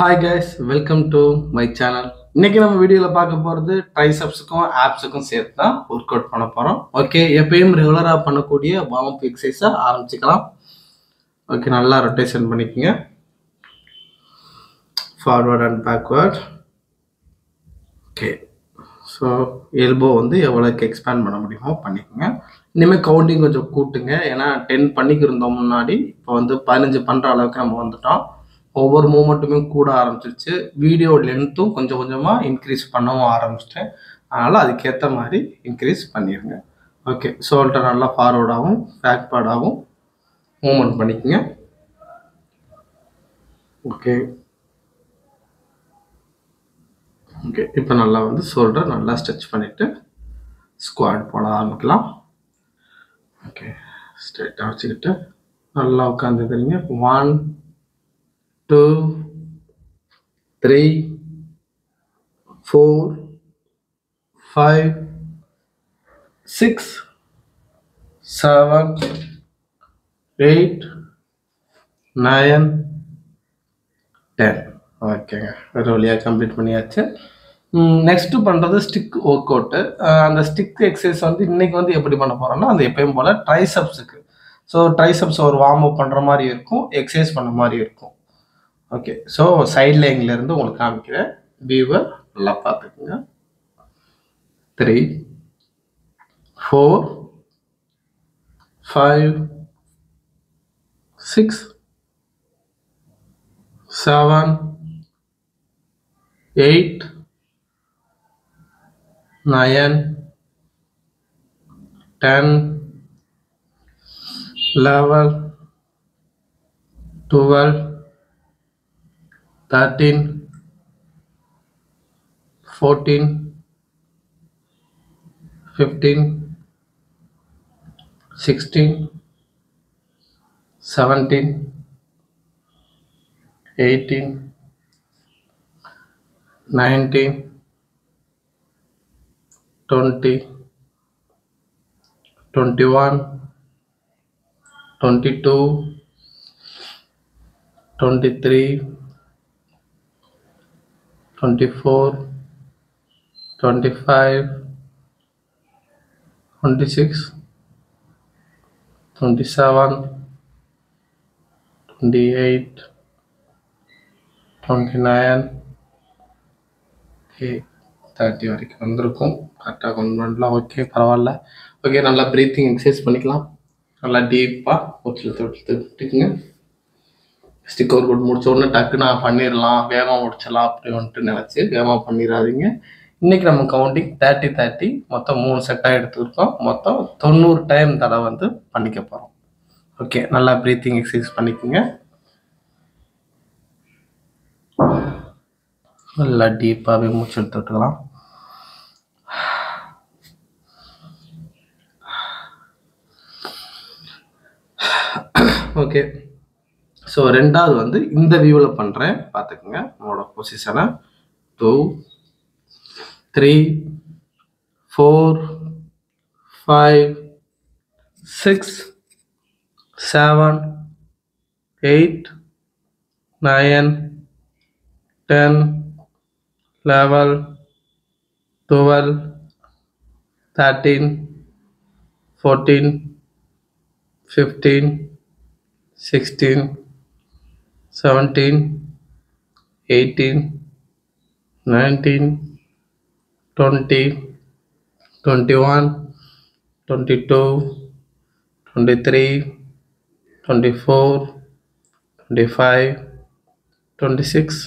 Hi guys, welcome to my channel. இன்னைக்கு நம்ம வீடியோல பார்க்க போறது ட்ரைசெப்ஸுக்கும் ஆப்ஸுக்கும் சேர்த்து தான் ஒர்க் அவுட் பண்ண போறோம். ஓகே, எப்பயும் ரெகுலரா பண்ணக்கூடிய வார்ம் அப் எக்ஸசைஸை ஆரம்பிச்சுக்கலாம். ஓகே, நல்லா ரொட்டேஷன் பண்ணிக்கங்க. Forward and backward. Okay, so elbow வந்து எவ்வளோக்கு எக்ஸ்பேண்ட் பண்ண முடியுமோ பண்ணிக்கோங்க. இனிமேல் கவுண்டிங் கொஞ்சம் கூட்டுங்க, ஏன்னா 10 பண்ணிக்கிருந்தோம் முன்னாடி. இப்போ வந்து 15 பண்ணுற அளவுக்கு நம்ம வந்துட்டோம். ஒவ்வொரு மூமெண்ட்டுமே கூட ஆரம்பிச்சிருச்சு. வீடியோ லென்த்தும் கொஞ்சம் கொஞ்சமாக இன்க்ரீஸ் பண்ணவும் ஆரம்பிச்சிட்டேன். அதனால் அதுக்கேற்ற மாதிரி இன்க்ரீஸ் பண்ணிடுங்க. ஓகே, ஷோல்டர் நல்லா ஃபார்வர்டாகவும் பேக்வேர்டாகவும் மூமெண்ட் பண்ணிக்கோங்க. ஓகே ஓகே இப்போ நல்லா வந்து ஷோல்டர் நல்லா ஸ்ட்ரெச் பண்ணிவிட்டு ஸ்குவாட் போட ஆரம்பிக்கலாம். ஓகே, ஸ்ட்ரைட்டாக வச்சுக்கிட்டு நல்லா உட்காந்துக்கிறீங்க. 1 2 3 4 5 6 7 8 9 10. ஓகேங்க, ஒரு வழியாக கம்ப்ளீட் பண்ணியாச்சு. நெக்ஸ்ட்டு பண்ணுறது ஸ்டிக் ஒர்க் அவுட்டு. அந்த ஸ்டிக் எக்ஸசைஸ் வந்து இன்றைக்கி வந்து எப்படி பண்ண போகிறோம்னா, அந்த எப்பயும் போல் ட்ரைசெப்ஸுக்கு. ஸோ ட்ரைசெப்ஸ் ஒரு வார்ம் அப் பண்ணுற மாதிரி இருக்கும், எக்ஸசைஸ் பண்ண மாதிரி இருக்கும். ஓகே, ஸோ சைட் லைன்லேருந்து உங்களுக்கு காமிக்கிறேன். வியூவை நல்லா பார்த்துக்குங்க. 3 4 5 6 7 8 9 10 11 12 13 14 15 16 17 18 19 20 21 22 23 24 25 26 27 28 29 30 வரைக்கும் வந்திருக்கும். கரெக்டாக கொண்டு பண்ணலாம். ஓகே, பரவாயில்ல. ஓகே, நல்லா ப்ரீத்திங் எக்ஸசைஸ் பண்ணிக்கலாம். நல்லா டீப்பாக விட்டுக்குங்க. ஸ்டிக் ஒர்க் அவுட் முடிச்ச உடனே டக்குன்னு பண்ணிடலாம், வேகமாக முடிச்சிடலாம் அப்படி வந்துட்டு நினச்சி வேகமாக பண்ணிடாதீங்க. இன்றைக்கி நம்ம கவுண்டிங் 30 மொத்தம் 3 செட்டாக எடுத்துருக்கோம். மொத்தம் 90 டைம் தடவை வந்து பண்ணிக்க போகிறோம். ஓகே, நல்லா ப்ரீத்திங் எக்ஸசைஸ் பண்ணிக்கோங்க. நல்லா டீப்பாகவே மூச்சு எடுத்துக்கலாம். ஓகே, ஸோ ரெண்டாவது வந்து இந்த வியூவில் பண்ணுறேன், பார்த்துக்குங்க. உங்களோட பொசிஷனை 2 3 4 5 6 7 8 9 10 11 12 13 14 15 16 17 18 19 20 21 22 23 24 25 26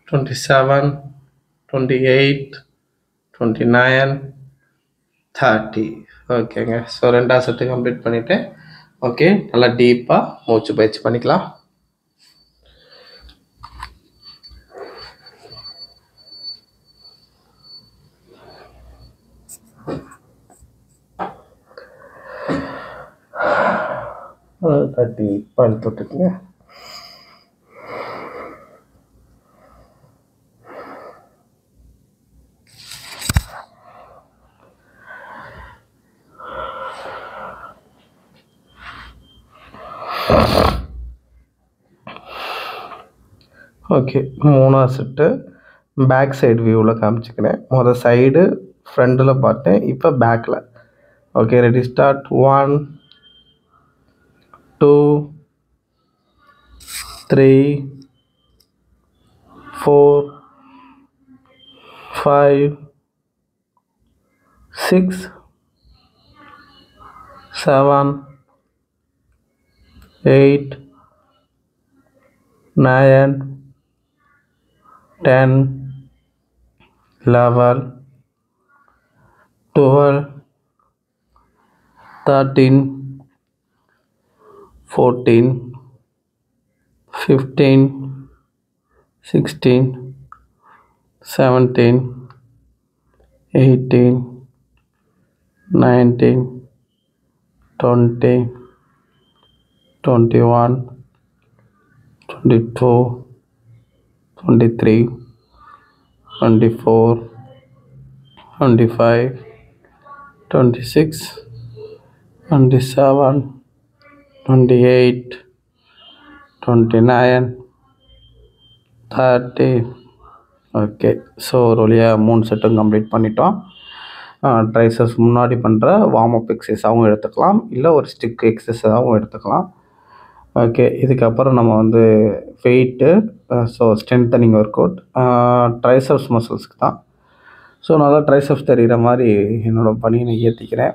27 28 29 30. ஓகேங்க, ஸோ ரெண்டாவது செட்டு கம்ப்ளீட் பண்ணிவிட்டேன். ஓகே, நல்லா டீப்பாக மூச்சு பயிற்சி பண்ணிக்கலாம். டீப்பாக இழுத்து விட்டுக்குங்க. ஓகே. 3வது செட்டு பேக் சைடு வியூவில் காமிச்சுக்கிறேன். சைடு ஃப்ரண்டில் பார்த்தேன். இப்போ பேக்கில். Okay, ready start. 1 2 3 4 5 6 7 8 9 10 11 12 13 14 15 16 17 18 19 20 21 22 23 24 25 26 27 28 29 30. Okay. So ஒரு வழியாக 3 செட்டும் கம்ப்ளீட் பண்ணிட்டோம். ட்ரைசப்ஸ் முன்னாடி பண்ணுற வார்ம் அப் எக்ஸசைஸாகவும் எடுத்துக்கலாம், இல்லை ஒரு ஸ்டிக் எக்ஸசைஸாகவும் எடுத்துக்கலாம். ஓகே, இதுக்கப்புறம் நம்ம வந்து weight, so strengthening work out triceps மசில்ஸ்க்கு தான். ஸோ நல்லா ட்ரைசப்ஸ் தெரிகிற மாதிரி என்னோடய பணியை நான் ஏற்றிக்கிறேன்.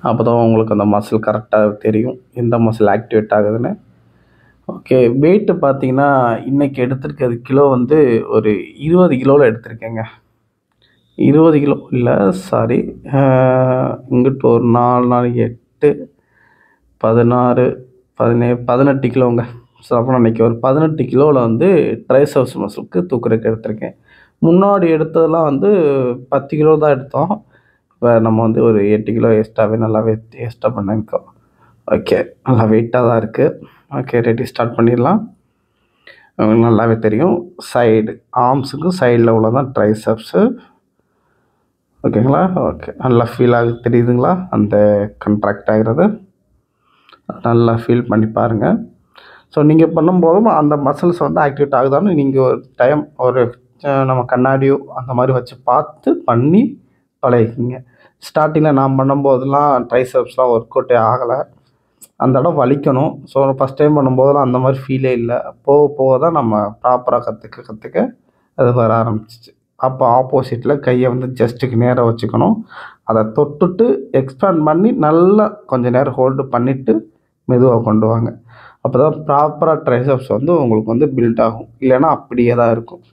அப்போ தான் உங்களுக்கு அந்த மசில் கரெக்டாக தெரியும், எந்த மசில் ஆக்டிவேட் ஆகுதுன்னு. ஓகே, வெயிட்டு பார்த்தீங்கன்னா இன்றைக்கி எடுத்திருக்கிறது கிலோ வந்து ஒரு 20 கிலோவில் எடுத்திருக்கேங்க. 20 கிலோ இல்லை, சாரி, இங்கிட்டு ஒரு 4 4 8 16 17 18 கிலோங்க. ஸோ அப்புறம் இன்றைக்கி ஒரு 18 கிலோவில் வந்து ட்ரைசப்ஸ் மசிலுக்கு தூக்குறதுக்கு எடுத்திருக்கேன். முன்னாடி எடுத்ததெல்லாம் வந்து 10 கிலோ தான் எடுத்தோம். இப்போ நம்ம வந்து ஒரு 8 கிலோ எக்ஸ்ட்ராவே நல்லாவே எக்ஸ்ட்ரா பண்ணியிருக்கோம். ஓகே, நல்லா வெயிட்டாக தான் இருக்குது. ஓகே, ரெடி ஸ்டார்ட் பண்ணிடலாம். நல்லாவே தெரியும், சைடு ஆர்ம்ஸுக்கும் சைடில் உள்ளதான் ட்ரைசப்ஸு. ஓகேங்களா? ஓகே, நல்லா ஃபீல் ஆகுது, தெரியுதுங்களா அந்த கண்ட்ராக்ட் ஆகிறது? நல்லா ஃபீல் பண்ணி பாருங்கள். ஸோ நீங்கள் பண்ணும்போதும் அந்த மசில்ஸ் வந்து ஆக்டிவேட் ஆகுதான்னு நீங்கள் ஒரு டைம் ஒரு நம்ம கண்ணாடியோ அந்த மாதிரி வச்சு பார்த்து பண்ணி பழகிக்கிங்க. ஸ்டார்டிங்கில் நான் பண்ணும்போதெல்லாம் ட்ரைசப்ஸ்லாம் ஒர்க் அவுட்டே ஆகலை, அந்த இடம் வலிக்கணும். ஸோ ஃபஸ்ட் டைம் பண்ணும்போதெல்லாம் அந்த மாதிரி ஃபீலே இல்லை. போக போக தான் நம்ம ப்ராப்பராக கற்றுக்க அது வர ஆரம்பிச்சிச்சு. அப்போ ஆப்போசிட்டில் கையை வந்து ஜஸ்ட்டுக்கு நேராக வச்சுக்கணும். அதை தொட்டுட்டு எக்ஸ்பேண்ட் பண்ணி நல்லா கொஞ்சம் நேரம் ஹோல்டு பண்ணிவிட்டு மெதுவாக கொண்டு வாங்க. அப்போ தான் ப்ராப்பராக ட்ரைசப்ஸ் வந்து உங்களுக்கு வந்து பில்ட் ஆகும். இல்லைன்னா அப்படியே தான் இருக்கும்.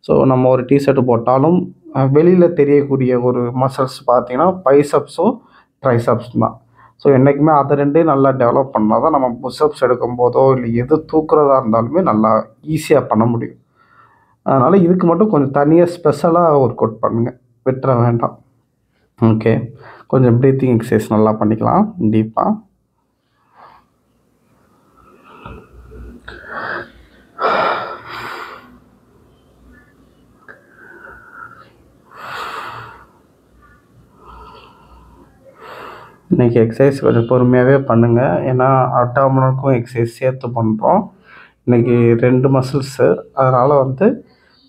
ஸோ நம்ம ஒரு டிஷர்ட்டு போட்டாலும் வெளியில் தெரியக்கூடிய ஒரு மசில்ஸ் பார்த்தீங்கன்னா பைசப்ஸும் ட்ரைசப்ஸும் தான். ஸோ என்றைக்குமே அதை ரெண்டையும் நல்லா டெவலப் பண்ணால் தான் நம்ம புஷ்அப்ஸ் எடுக்கும்போதோ இல்லை எது தூக்குறதா இருந்தாலுமே நல்லா ஈஸியாக பண்ண முடியும். அதனால் இதுக்கு மட்டும் கொஞ்சம் தனியாக ஸ்பெஷலாக ஒர்க் அவுட் பண்ணுங்கள், விட்டுற வேண்டாம். ஓகே, கொஞ்சம் ப்ரீத்திங் எக்ஸசைஸ் நல்லா பண்ணிக்கலாம் டீப்பாக. இன்றைக்கி எக்ஸசைஸ் கொஞ்சம் பொறுமையாகவே பண்ணுங்கள், ஏன்னா அப்டாமினலுக்கும் எக்ஸசைஸ் சேர்த்து பண்ணுறோம். இன்றைக்கி 2 மசில்ஸு, அதனால் வந்து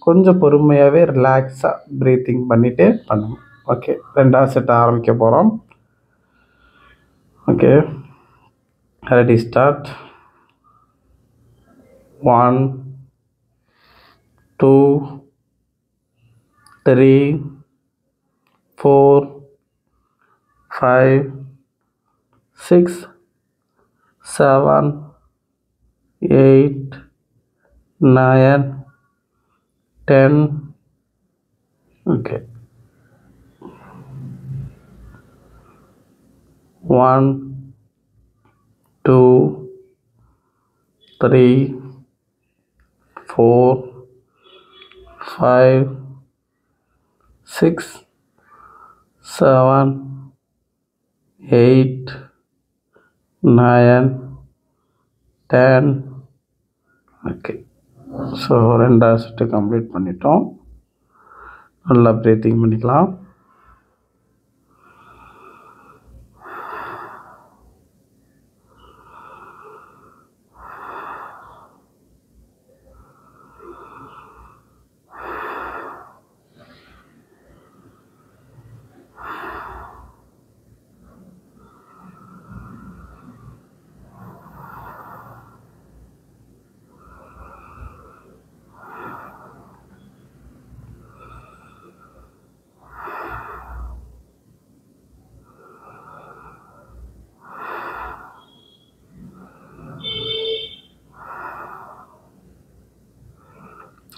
கொஞ்சம் பொறுமையாகவே ரிலாக்ஸாக ப்ரீத்திங் பண்ணிகிட்டே பண்ணுங்கள். ஓகே, 2வது செட் ஆரம்பிக்க போகிறோம். Okay, ready start. 1 2 3 4 5 6 7 8 9 10. Okay, 1 2 3 4 5 6 7 8 9 10. Okay, so 2வது செட்டு கம்ப்ளீட் பண்ணிட்டோம். நல்லா ப்ரீத்திங் பண்ணிக்கலாம்.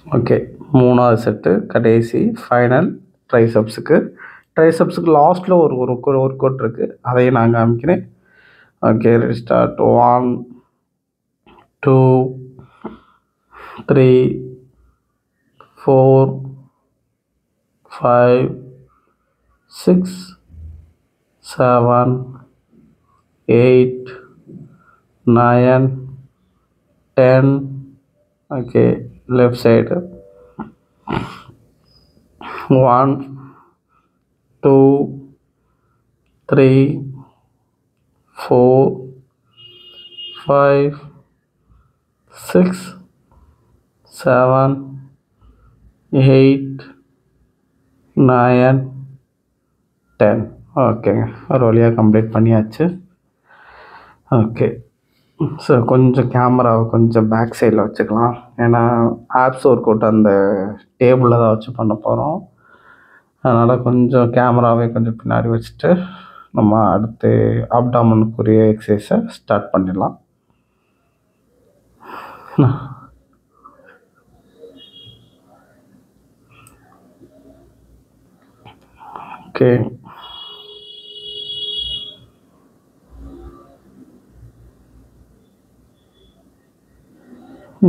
ஓகே, 3வது செட்டு கடைசி ஃபைனல் ட்ரைசெப்ஸுக்கு. ட்ரைசெப்ஸுக்கு லாஸ்ட்டில் ஒரு ஒரு ஒர்க் அவுட் இருக்குது, அதையும் நான் காமிக்கிறேன். Okay, start. 1 2 3 4 5 6 7 8 9 10. Okay, left side 1 2 3 4 5 6 7 8 9 10. ஓகேங்க, ஒரு வழியாக கம்ப்ளீட் பண்ணியாச்சு. ஓகே, ஸோ கொஞ்சம் கேமராவை கொஞ்சம் பேக் சைடில் வச்சுக்கலாம். ஏன்னா ஆப்ஸ் ஒர்க் அவுட் அந்த டேபிளில் தான் வச்சு பண்ண போகிறோம். அதனால் கொஞ்சம் கேமராவை கொஞ்சம் பின்னாடி வச்சுட்டு நம்ம அடுத்து அப்டாமனுக்குரிய எக்ஸசைஸை ஸ்டார்ட் பண்ணிடலாம். ஓகே,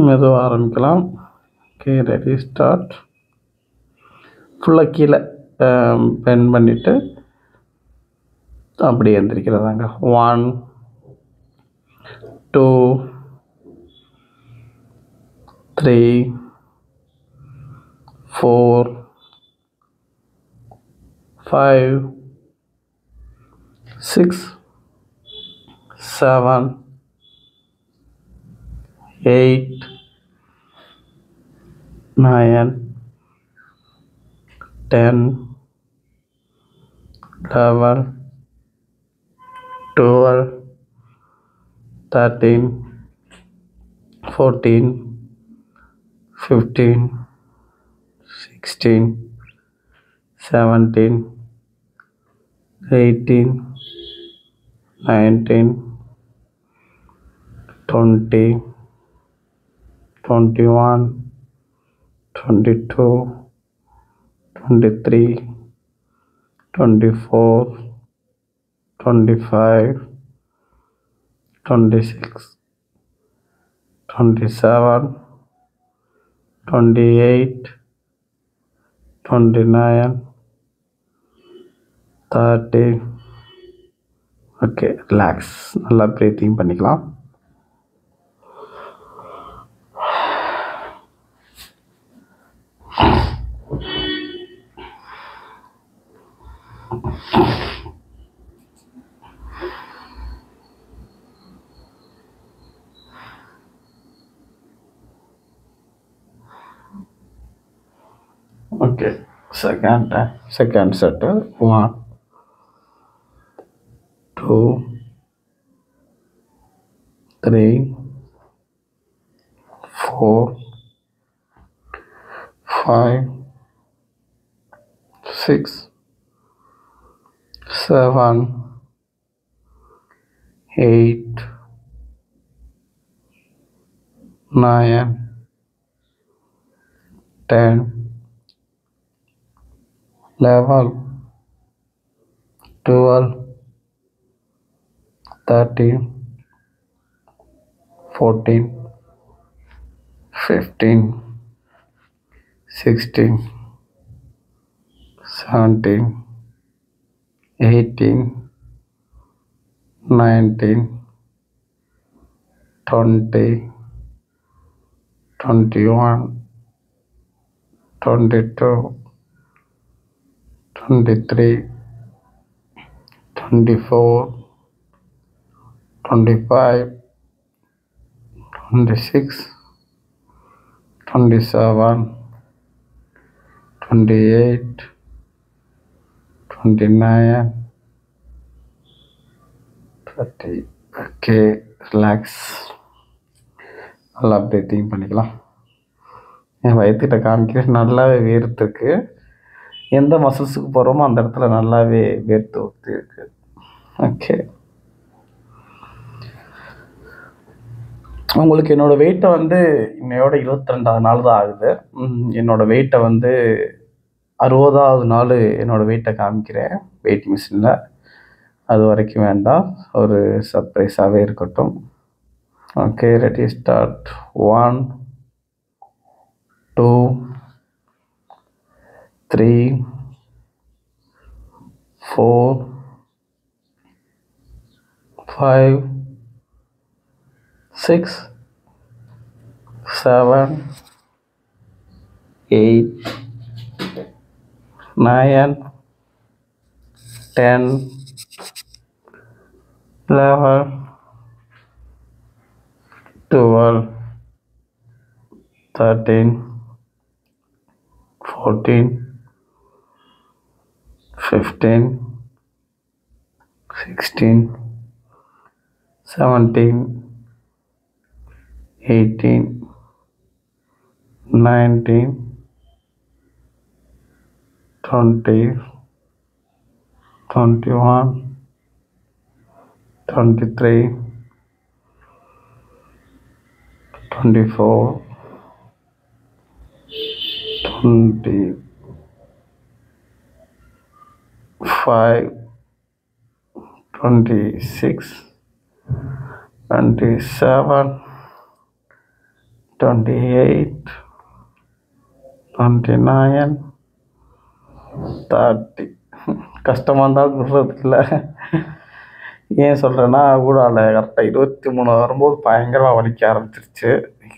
மெதுவாக ஆரம்பிக்கலாம். Okay, ready, start. ஃபுல்லாக கீழே பென் பண்ணிவிட்டு அப்படி எழுந்திரிக்கிறதாங்க. 1 2 3 4 5 6 7 8 9 10 11 12 13 14 15 16 17 18 19 20 21 22 23 24 25 26 27 28 29 30. Okay, relax. நல்லா ப்ரீத்திங் பண்ணிக்கலாம். Okay, second set. 1 2 3 4 5 6 7 8 9 10 11 12 13 14 15 16 17 18 19 20 21 22 23 24 25 26 27 28 29 30. Okay, relax. நல்லா ப்ரீத்திங் பண்ணிக்கலாம். என் வயிற்றுக்கிட்ட காமிக்க நல்லாவே வேர்த்துருக்கு. எந்த மசில்ஸுக்கு போகிறோமோ அந்த இடத்துல நல்லாவே வேர்த்து ஊற்றி இருக்குது. ஓகே, உங்களுக்கு என்னோடய வெயிட்டை வந்து இன்னையோட 22வது நாள் தான் ஆகுது. என்னோடய வெயிட்டை வந்து 60வது நாள் என்னோடய வெயிட்டை காமிக்கிறேன் வெயிட் மிஷினில். அது வரைக்கும் வேண்டாம், ஒரு சர்ப்ரைஸாகவே இருக்கட்டும். Okay, ready, start. 1 2 3 4 5 6 7 8 9 10 11 12 13 14 15 16 17 18 19 20 21 23 24 25 26 27 28 29 30. கஷ்டமாக இருந்தாலும் விடுறதுக்கு இல்லை. ஏன் சொல்கிறேன்னா, ஊடால கரெக்டாக 23 வரும்போது பயங்கரமாக வலிக்க ஆரம்பிச்சிருச்சு.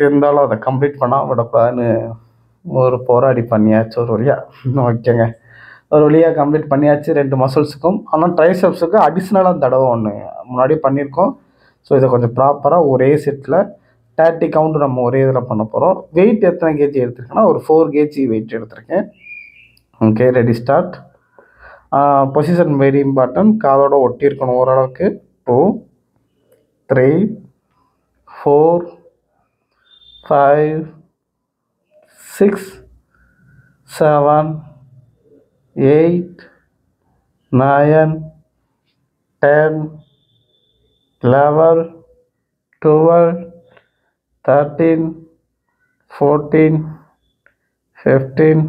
இருந்தாலும் அதை கம்ப்ளீட் பண்ணால் விடக்கூடாதுன்னு ஒரு போராடி பண்ணியாச்சு ஒரு வழியாக. ஓகேங்க, ஒரு வழியாக கம்ப்ளீட் பண்ணியாச்சு 2 மசில்ஸுக்கும். ஆனால் ட்ரைசெப்ஸுக்கு அடிஷ்னலாக தடவை ஒன்று முன்னாடி பண்ணியிருக்கோம். ஸோ இதை கொஞ்சம் ப்ராப்பராக ஒரே செட்டில் 30 கவுண்ட் நம்ம ஒரே இதில் பண்ண போகிறோம். வெயிட் எத்தனை கேஜி எடுத்திருக்கேன்னா ஒரு 4 கேஜி வெயிட் எடுத்திருக்கேன். Okay, ready, start. Position very important. காதோட ஒட்டி இருக்கணும் ஓரளவுக்கு. 2 3 4 5 6 7 8 9 10 11 12 13 14 15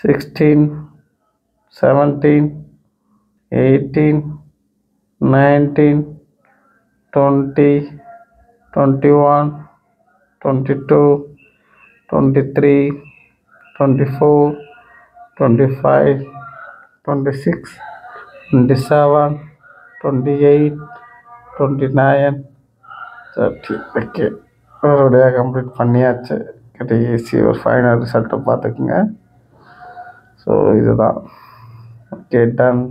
16 17 18 19 20 21 22 23 24 25 26 27 28 29 30. ஓகே, ஒரு வழியாக கம்ப்ளீட் பண்ணியாச்சு. கடைசி ஒரு ஃபைனல் ரிசல்ட்டை பார்த்துக்குங்க. ஸோ இதுதான். Okay, ton.